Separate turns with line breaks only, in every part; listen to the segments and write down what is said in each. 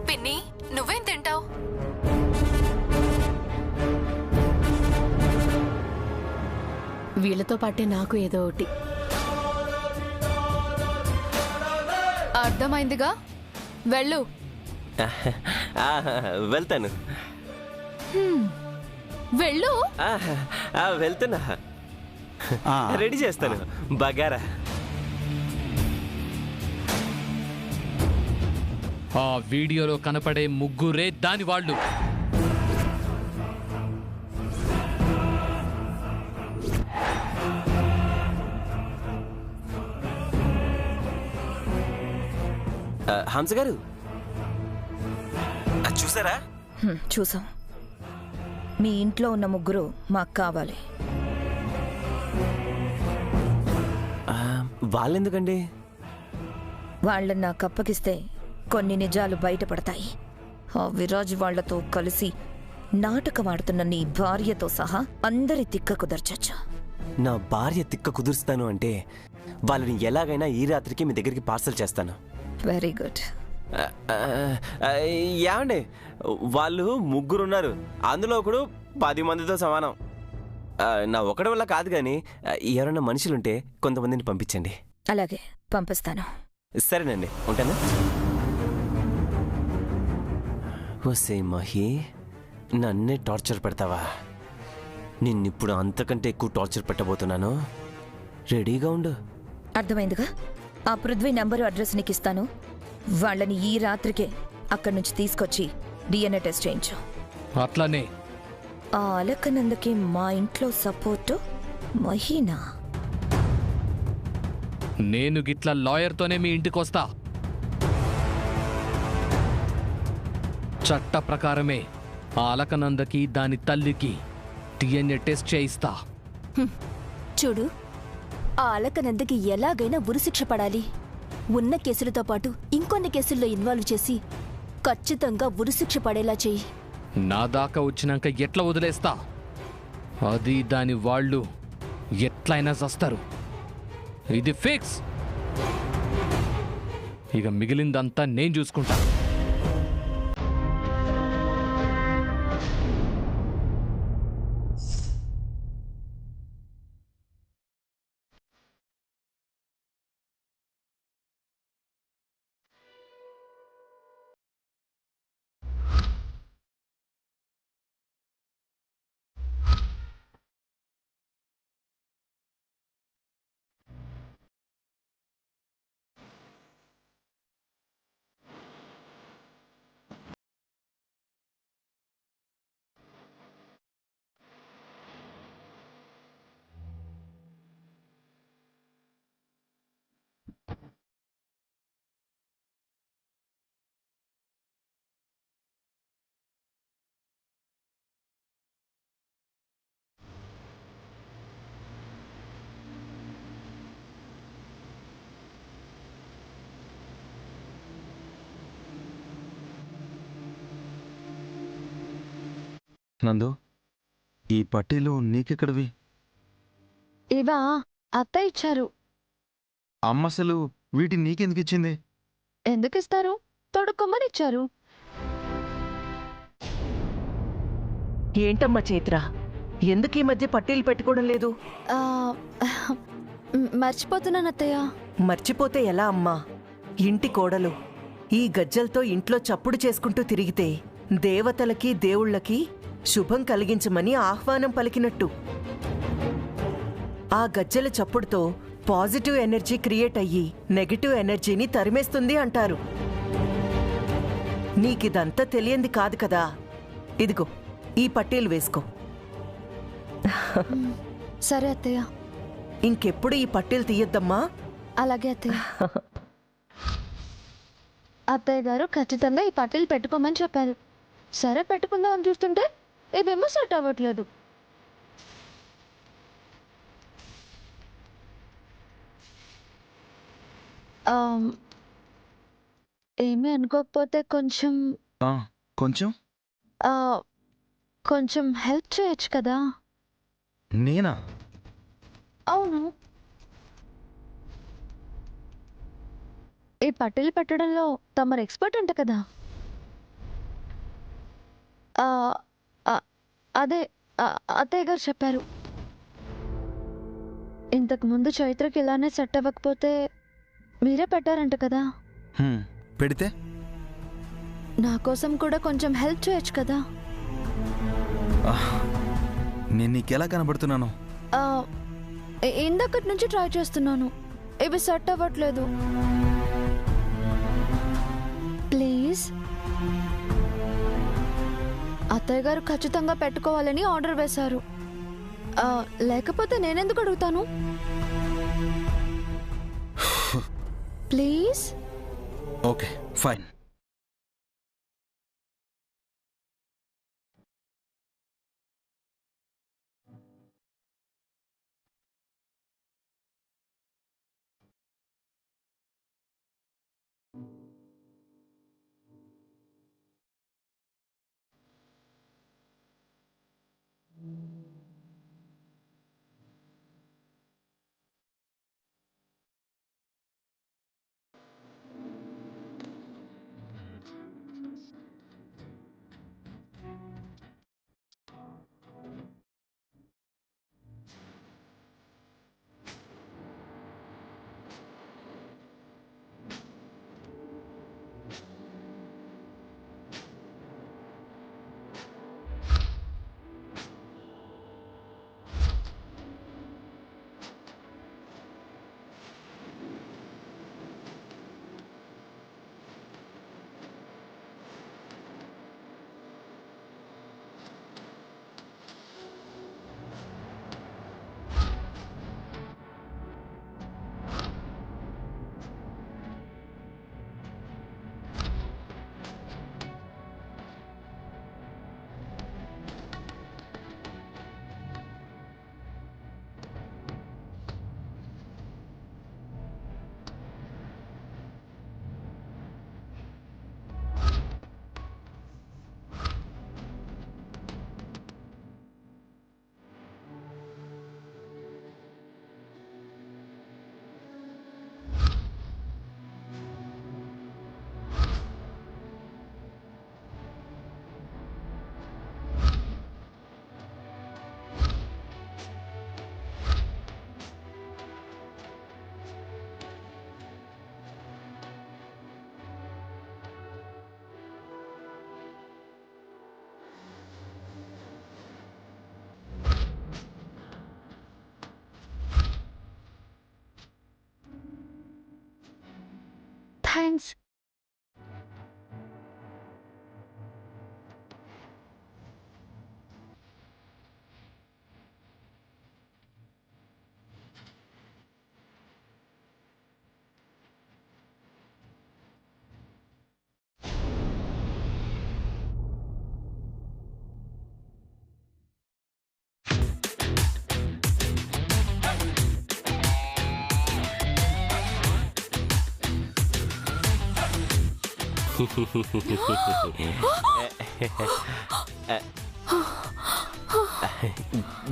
పిన్ని, నువ్వేం తింటావు?
వీళ్ళతో పాటే నాకు ఏదో ఒకటి.
అర్థమైందిగా, వెళ్ళు.
వెళ్తాను.
వెళ్ళు.
వెళ్తున్నా. రెడీ చేస్తాను బగారా.
ఆ వీడియోలో కనపడే ముగ్గురే దాని వాళ్ళు.
హంస గారు చూసారా?
చూసాం. మీ ఇంట్లో ఉన్న ముగ్గురు మాకు కావాలి.
వాళ్ళెందుకండి?
వాళ్ళని నాకు అప్పగిస్తే కొన్ని నిజాలు బయటపడతాయి. ఆ విరాజ్ వాళ్లతో కలిసి నాటకమాడుతున్న నీ భార్యతో సహా అందరి తిక్క కుదర్చొచ్చు.
నా భార్య తిక్క కుదురుస్తాను అంటే వాళ్ళని ఎలాగైనా ఈ రాత్రికి మీ దగ్గరికి పార్సల్ చేస్తాను.
Very good.
ఏమండి, వాళ్ళు ముగ్గురున్నారు, అందులో ఒకడు 10 మందితో సమానం. నా ఒకటి వల్ల కాదు, కానీ ఎవరైనా మనుషులుంటే కొంతమందిని పంపించండి.
అలాగే పంపిస్తాను.
సరేనండి, ఉంటాను. వసే మహి, నన్నే టార్చర్ పెడతావా? నిన్నిప్పుడు అంతకంటే ఎక్కువ టార్చర్ పెట్టబోతున్నాను. రెడీగా ఉండు.
అర్థమైందిగా. ఆ పృథ్వీ నంబరు అడ్రస్ నీకు ఇస్తాను. వాళ్ళని ఈ రాత్రికే అక్కడి నుంచి తీసుకొచ్చి DNA టెస్ట్ చేయించు.
అట్లానే
ఆ అలకనందకి మా ఇంట్లో సపోర్టు మహీనా.
నేను గిట్ల లాయర్తోనే మీ ఇంటికొస్తా. చట్ట ప్రకారమే ఆ అలకనందకి దాని తల్లికి DNA టెస్ట్ చేయిస్తా.
చూడు, ఆ అలకనందకి ఎలాగైనా ఉరిశిక్ష పడాలి. ఉన్న కేసులతో పాటు ఇంకొన్ని కేసుల్లో ఇన్వాల్వ్ చేసి ఖచ్చితంగా ఉరిశిక్ష పడేలా చెయ్యి.
నా దాకా వచ్చినాక ఎట్లా వదిలేస్తా? అది దాని వాళ్ళు ఎట్లయినా చస్తారు. ఇది ఫిక్స్. ఇక మిగిలిందంతా నేను చూసుకుంటా.
నందు, ఈ పట్టీలు నీకెక్కడివి?
ఇవా అత్త ఇచ్చారు.
అమ్మసలు వీటిని నీకెందుకు ఇచ్చింది?
ఎందుకిస్తారు? తొడుక్కొమ్మని ఇచ్చారు.
ఏంటమ్మా చైత్ర, ఎందుకు ఈ మధ్య పట్టీలు పెట్టుకోవడం లేదు?
మర్చిపోతున్నాను అత్తయ్య.
మర్చిపోతే ఎలా అమ్మా? ఇంటి కోడలు ఈ గజ్జలతో ఇంట్లో చప్పుడు చేసుకుంటూ తిరిగితే దేవతలకి దేవుళ్ళకి శుభం కలిగించమని ఆహ్వానం పలికినట్టు. ఆ గజ్జల చప్పుడుతో పాజిటివ్ ఎనర్జీ క్రియేట్ అయ్యి నెగటివ్ ఎనర్జీని తరిమేస్తుంది అంటారు. నీకిదంతా తెలియంది కాదు కదా. ఇదిగో ఈ పట్టీలు వేసుకో.
సరే అత్తయ్య.
ఇంకెప్పుడు ఈ పట్టీలు తీయొద్దమ్మా.
అలాగే అత్తయ్య. అత్తయ్య గారు ఖచ్చితంగా ఈ పట్టీలు పెట్టుకోమని చెప్పారు. సరే పెట్టుకుందాం అని చూస్తుంటే ఇవేమో సెట్ అవ్వట్లేదు. ఏమీ అనుకోకపోతే కొంచెం
కొంచెం
కొంచెం హెల్ప్ చేయొచ్చు కదా?
నేనా?
అవును. ఈ పట్టీలు పెట్టడంలో తమరు ఎక్స్పర్ట్ అంట కదా. ఆ, ఆ, అదే అత్తయ్య గారు చెప్పారు. ఇంతకు ముందు చైత్రకి ఇలానే సెట్ అవ్వకపోతే మీరే పెట్టారంట కదా.
పెడితే
నా కోసం కూడా కొంచెం హెల్ప్ చేయొచ్చు కదా.
నేను నీకెలా కనబడుతున్నాను?
ఇందక్కడి నుంచి ట్రై చేస్తున్నాను, ఇవి సెట్ అవ్వట్లేదు. ప్లీజ్. అత్తయ్య గారు ఖచ్చితంగా పెట్టుకోవాలని ఆర్డర్ వేశారు, లేకపోతే నేనెందుకు అడుగుతాను? Please.
Okay fine.
Thanks.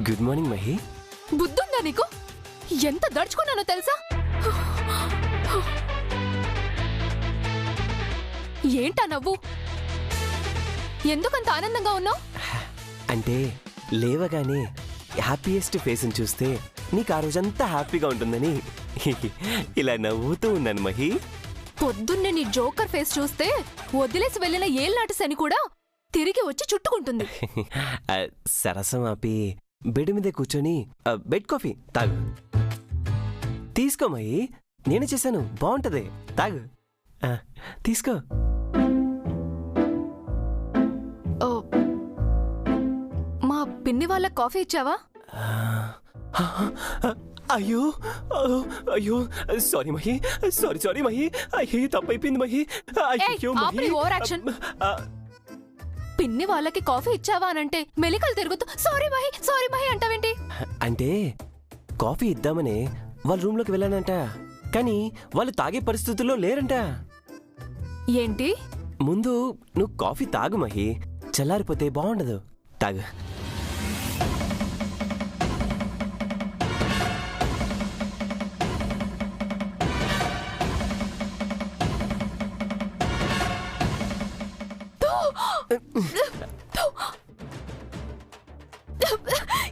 Good morning Mahi.
బుద్ధుందా నీకు? ఎంత దడుచుకున్నానో తెలుసా? ఏంటా నవ్వు? ఎందుకంత ఆనందంగా ఉన్నావు?
అంటే లేవగానే హ్యాపీయెస్ట్ ఫేస్ని చూస్తే నీకు ఆ రోజంతా హ్యాపీగా ఉంటుందని ఇలా నవ్వుతూ ఉన్నాను మహి.
పొద్దున్నే నీ జోకర్ ఫేస్ చూస్తే వదిలేసి వెళ్ళిన ఏళ్ళనాటి శని కూడా తిరిగి వచ్చి చుట్టుకుంటుంది.
సరసం ఆపి బెడ్ మీదే కూర్చొని బెడ్ కాఫీ తాగు. తీసుకో మహి, నేనే చేశాను, బాగుంటది, తాగు. తీసుకో.
మా పిన్ని వాళ్ళ కాఫీ ఇచ్చావా?
అయ్యో అయ్యో సారీ మహి, సారీ మహి, అయ్యో తప్పైపోయింది మహి. అయ్యో మహి.
Over action. పిన్ని వాళ్ళకి కాఫీ ఇచ్చావా అనంటే మెలికలు తిరుగుతూ సారీ మహి అంటావేంటి?
అంటే కాఫీ ఇద్దామనే వాళ్ళ రూమ్లోకి వెళ్ళానంట, కానీ వాళ్ళు తాగే పరిస్థితుల్లో లేరంట.
ఏంటి?
ముందు నువ్వు కాఫీ తాగు మహి, చల్లారిపోతే బాగుండదు, తాగు.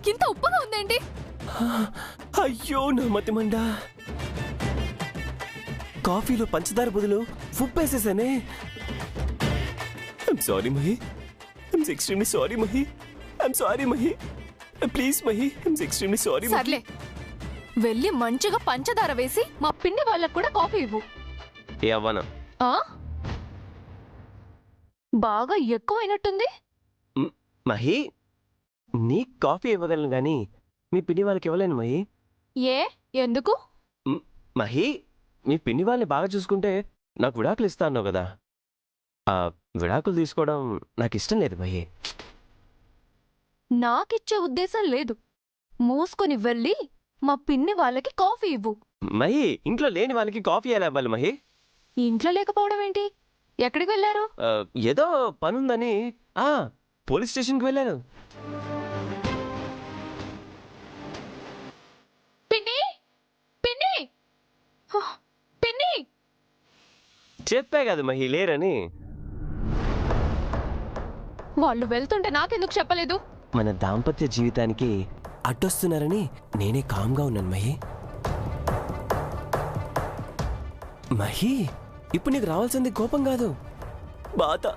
ఇంత ఉప్పుగా ఉందేంటి?
అయ్యో నా మతిమండ, కాఫీలో పంచదార బదులు ఉప్పేసేసానే. I'm sorry Mahi, I'm extremely sorry Mahi, I'm sorry Mahi, please Mahi, I'm extremely sorry.
సర్లే, వెళ్ళి మంచిగా పంచదార వేసి మా పిన్ని వాళ్ళకు కూడా కాఫీ ఇవ్వు.
ఏ అవ్వను.
ఆ? బాగా ఎక్కువైనట్టుంది.
మహి, నీ కాఫీ ఇవ్వగలను గాని మీ పిన్ని వాళ్ళకి ఇవ్వలేను మహి.
ఏ ఎందుకు?
మహి, మీ పిన్ని వాళ్ళని బాగా చూసుకుంటే నాకు విడాకులు ఇస్తా అన్నావు కదా. ఆ విడాకులు తీసుకోవడం నాకు ఇష్టం లేదు మహి.
నాకిచ్చే ఉద్దేశం లేదు. మూసుకొని వెళ్ళి మా పిన్ని వాళ్ళకి కాఫీ ఇవ్వు.
మహి, ఇంట్లో లేని వాళ్ళకి కాఫీ ఎలా ఇవ్వాలి మహి?
ఇంట్లో లేకపోవడం ఏంటి? ఎక్కడికి వెళ్ళారు?
ఏదో పనుందని పోలీస్ స్టేషన్కి వెళ్ళాను.
పిన్ని, పిన్ని, పిన్ని.
చెప్పా కదా మహి లేరని.
వాళ్ళు వెళ్తుంటే నాకెందుకు చెప్పలేదు?
మన దాంపత్య జీవితానికి అడ్డొస్తున్నారని నేనే కామ్గా ఉన్నాను మహి. మహి, ఇప్పుడు నీకు రావాల్సింది కోపం కాదు, బాధ,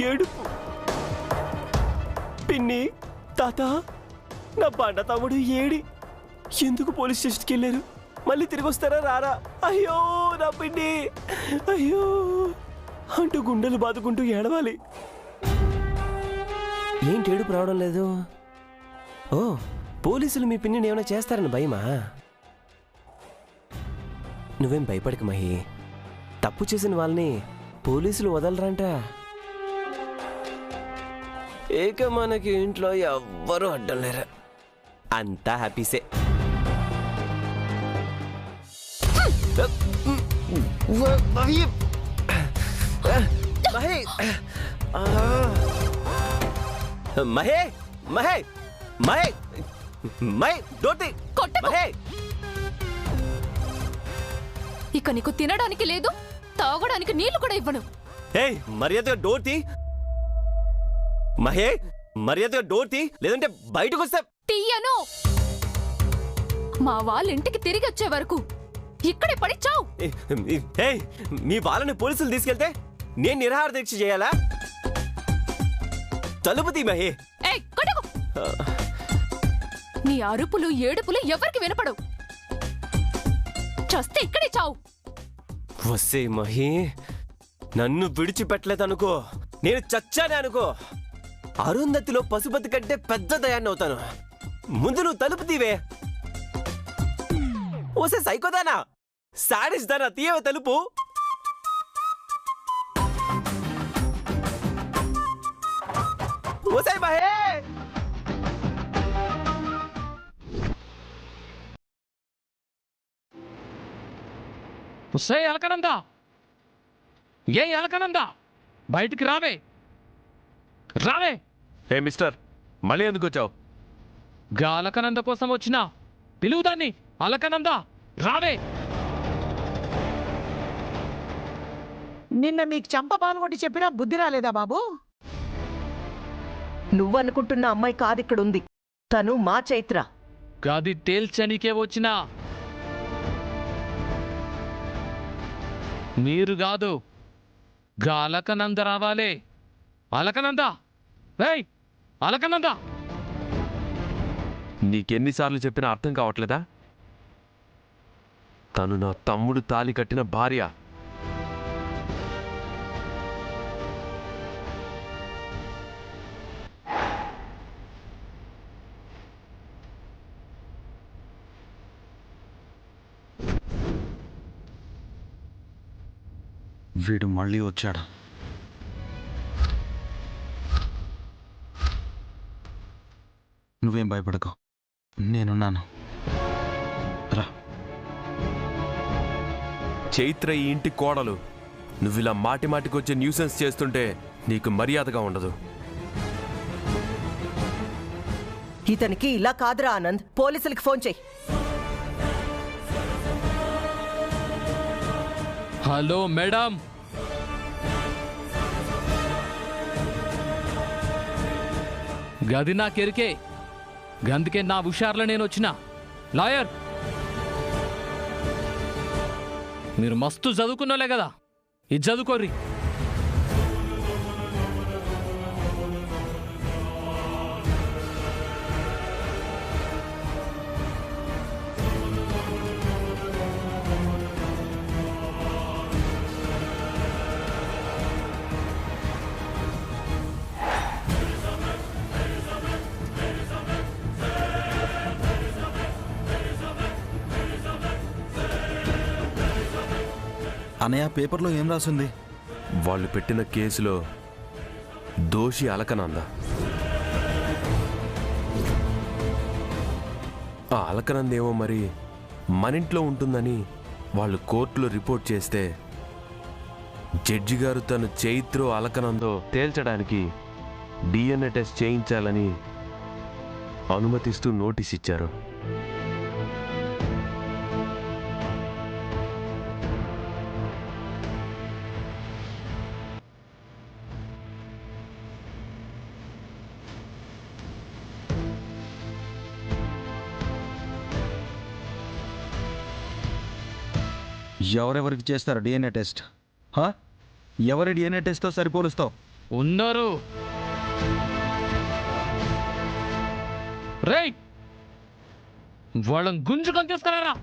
ఏడుపు. పిన్ని, తాత, నా బండ తమ్ముడు ఏడి? ఎందుకు పోలీస్ స్టేషన్కి వెళ్ళారు? మళ్ళీ తిరిగి వస్తారా రారా? అయ్యో నా పిన్ని, అయ్యో అంటూ గుండెలు బాదుకుంటూ ఏడవాలి. ఏంటి ఏడుపు రావడం లేదు? ఓ, పోలీసులు మీ పిన్నిని ఏమైనా చేస్తారని భయమా? నువ్వేం భయపడక మహి, తప్పు చేసిన వాళ్ళని పోలీసులు వదలరంట. ఇక మనకి ఇంట్లో ఎవ్వరూ అడ్డం లేరు, అంతా హ్యాపీసే. మహి, మహే, మహే, మహే, మహే, డోటి, మహే.
ఇక నీకు తినడానికి లేదు, తాగడానికి నీళ్లు కూడా ఇవ్వను.
ఏయ్, మర్యాదగా డోర్ తీ. మహే, మర్యాదగా డోర్ తీ, లేదంటే బయటకు వస్తా.
తీయను. మా వాళ్ళ ఇంటికి తిరిగి వచ్చే వరకు ఇక్కడే పడి చావు.
ఏయ్, మీ వాళ్ళని పోలీసులు తీసుకెళ్తే నేను నిరాహార దీక్ష చేయాలా? తలుపు తీ మహే.
ఏయ్, కొట్టకు. నీ అరుపులు ఏడుపులు ఎవరికి వినపడవు. చస్తే ఇక్కడే చావు.
వస్తే మహి, నన్ను విడిచిపెట్టలేదనుకో, నేను చచ్చానే అనుకో, అరుంధతిలో పశుపతి కంటే పెద్ద దయాన్ని అవుతాను. ముందు నువ్వు తలుపు తీవే. ఓసే సైకోదానా, సాడిస్ దానా, తీయవే తలుపు. ఓసే మహే.
ఉస్సే అలకనందా, ఏ అలకనందా, బయటికి రావే, రావే.
ఏ మిస్టర్, మళ్ళీ ఎందుకు వచ్చావు?
గా అలకనంద కోసం వచ్చినా, పిలువుదాన్ని. అలకనందా, రావే.
నిన్న మీకు చంప పాల్గొట్టి చెప్పినా బుద్ధి రాలేదా బాబు?
నువ్వనుకుంటున్న అమ్మాయి కాదిక్కడుంది, తను మా చైత్ర.
గది తేల్చనికే వచ్చినా. మీరు కాదు, గా అలకనంద రావాలే. అలకనంద, ఏయ్ అలకనంద.
నీకెన్నిసార్లు చెప్పినా అర్థం కావట్లేదా? తను నా తమ్ముడు తాలి కట్టిన భార్య.
వీడు మళ్ళీ వచ్చాడు. నువ్వేం భయపడకు, నేనున్నాను, రా.
చైత్ర ఈ ఇంటి కోడలు. నువ్వు ఇలా మాటి మాటికి వచ్చే న్యూసెన్స్ చేస్తుంటే నీకు మర్యాదగా ఉండదు.
ఇతనికి ఇలా కాదురా ఆనంద్, పోలీసులకి ఫోన్ చెయ్యి.
హలో మేడం, గది నాకెరికే, గందుకే నా హుషార్లో నేను వచ్చిన. లాయర్, మీరు మస్తు చదువుకున్నోలే కదా, ఇది చదువుకోర్రి.
అనయ్య, పేపర్లో ఏం రాసింది?
వాళ్ళు పెట్టిన కేసులో దోషి అలకనంద. ఆ అలకనందేమో మరి మనింట్లో ఉంటుందని వాళ్ళు కోర్టులో రిపోర్ట్ చేస్తే జడ్జి గారు తను చైత్రో అలకనందో తేల్చడానికి DNA టెస్ట్ చేయించాలని అనుమతిస్తూ నోటీస్ ఇచ్చారు.
ఎవరెవరికి చేస్తారు DNA టెస్ట్? ఎవరి DNA టెస్ట్తో సరిపోలుస్తావు?
ఉన్నారు. రేయ్, వాళ్ళని గుంజుకొని తీసుకురారా.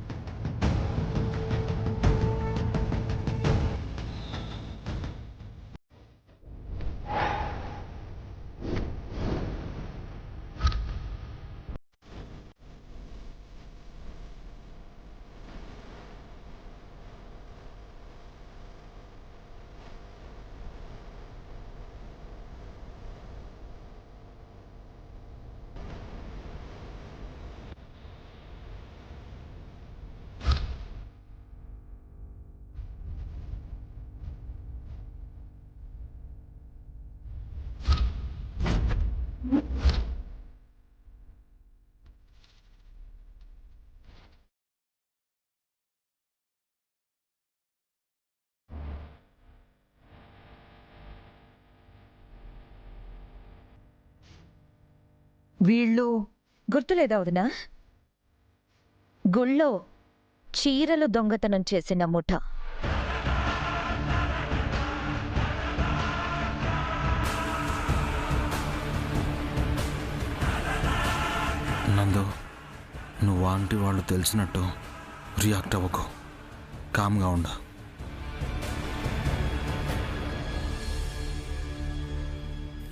వీళ్ళు గుర్తులేదా వదినా? గుళ్ళో చీరలు దొంగతనం చేసిన ముఠ.
నందు, నువ్వు ఆంటీ వాళ్ళు తెలిసినట్టు రియాక్ట్ అవ్వకు, కామ్గా ఉండు.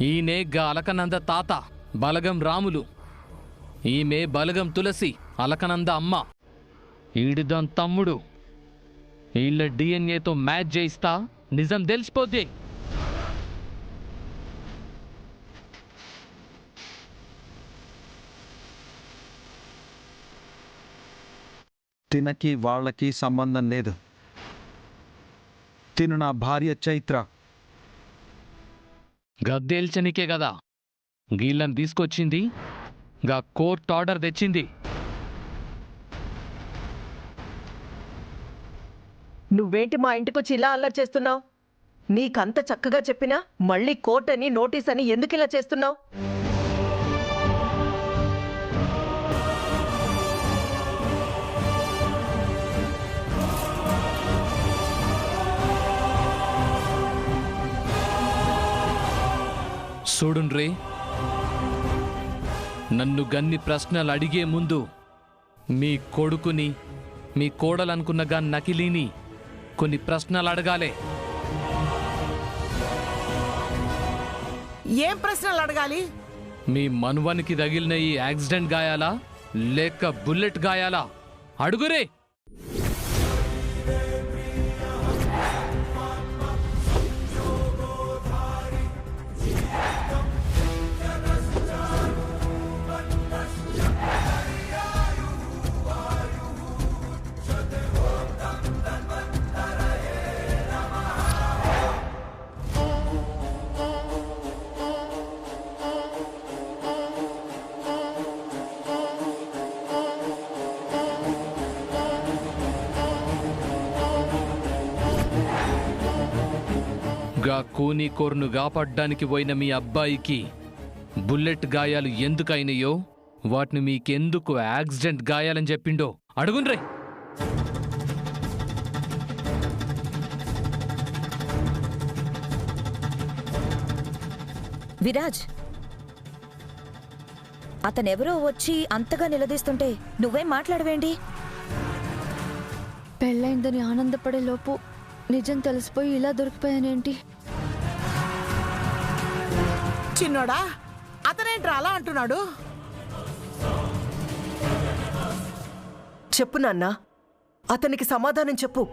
ఈయనే గా అలకనంద తాత బలగం రాములు, ఈమె బలగం తులసి అలకనంద అమ్మ, ఈడిదాన్ తమ్ముడు. వీళ్ళ DNAతో మ్యాచ్ చేయిస్తా, నిజం తెలిసిపోద్ది.
తినకి వాళ్ళకి సంబంధం లేదు. తిను నా భార్య చైత్ర.
గద్దేల్చనికే కదా గీళ్ళని తీసుకొచ్చింది, గా కోర్ట్ ఆర్డర్ తెచ్చింది.
నువ్వేంటి మా ఇంటికొచ్చి ఇలా అల్లరి చేస్తున్నావు? నీకంత చక్కగా చెప్పినా మళ్ళీ కోర్ట్ అని నోటీస్ అని ఎందుకు ఇలా చేస్తున్నావు?
చూడుండ్రే, నన్ను గన్ని ప్రశ్నలు అడిగే ముందు మీ కొడుకుని, మీ కోడలనుకున్నగా నకిలీని కొన్ని ప్రశ్నలు అడగాలే.
ఏం ప్రశ్నలు అడగాలి?
మీ మనువనికి తగిలిన ఈ యాక్సిడెంట్ గాయాలా లేక బుల్లెట్ గాయాలా? అడుగురే. గా కూని కోర్ను కాపాడ్డానికి పోయిన మీ అబ్బాయికి బుల్లెట్ గాయాలు ఎందుకైనాయో వాటిని మీకెందుకు యాక్సిడెంట్ గాయాలని చెప్పిండో అడుగున్రే.
విరాజ్, అతనెవరో వచ్చి అంతగా నిలదీస్తుంటే నువ్వేం మాట్లాడవేంటి?
పెళ్ళైందని ఆనందపడే లోపు నిజం తెలిసిపోయి ఇలా దొరికిపోయానేంటి?
చిన్నోడా, అతనేంట్రా అలా అంటున్నాడు?
చెప్పు నాన్నా, అతనికి సమాధానం చెప్పు.